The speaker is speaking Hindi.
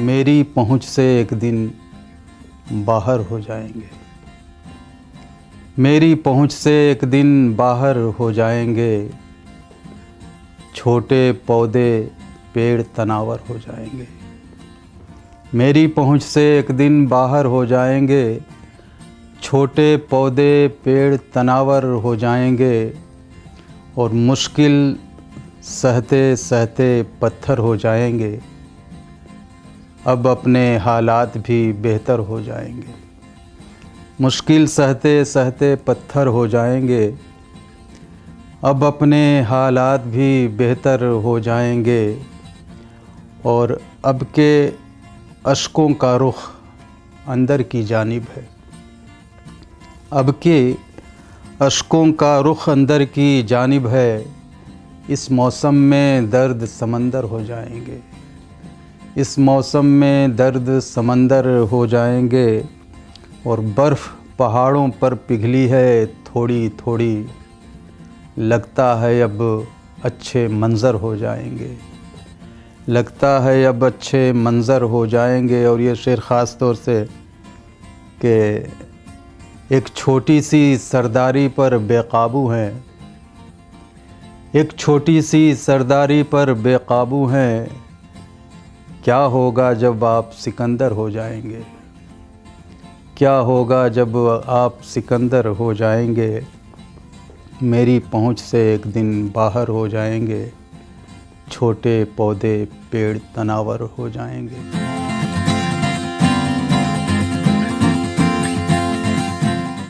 मेरी पहुंच से एक दिन बाहर हो जाएंगे। मेरी पहुंच से एक दिन बाहर हो जाएंगे। छोटे पौधे पेड़ तनावर हो जाएंगे। मेरी पहुंच से एक दिन बाहर हो जाएंगे। छोटे पौधे पेड़ तनावर हो जाएंगे और मुश्किल सहते सहते पत्थर हो जाएंगे। अब अपने हालात भी बेहतर हो जाएंगे। मुश्किल सहते सहते पत्थर हो जाएंगे। अब अपने हालात भी बेहतर हो जाएंगे और अब के अश्कों का रुख अंदर की जानिब है। अब के अश्कों का रुख अंदर की जानिब है। इस मौसम में दर्द समंदर हो जाएंगे। इस मौसम में दर्द समंदर हो जाएंगे और बर्फ़ पहाड़ों पर पिघली है थोड़ी थोड़ी। लगता है अब अच्छे मंज़र हो जाएंगे। लगता है अब अच्छे मंज़र हो जाएंगे। और ये शेर ख़ास तौर से कि एक छोटी सी सरदारी पर बेकाबू हैं। एक छोटी सी सरदारी पर बेकाबू हैं। क्या होगा जब आप सिकंदर हो जाएंगे। क्या होगा जब आप सिकंदर हो जाएंगे। मेरी पहुंच से एक दिन बाहर हो जाएंगे। छोटे पौधे पेड़ तनावर हो जाएंगे।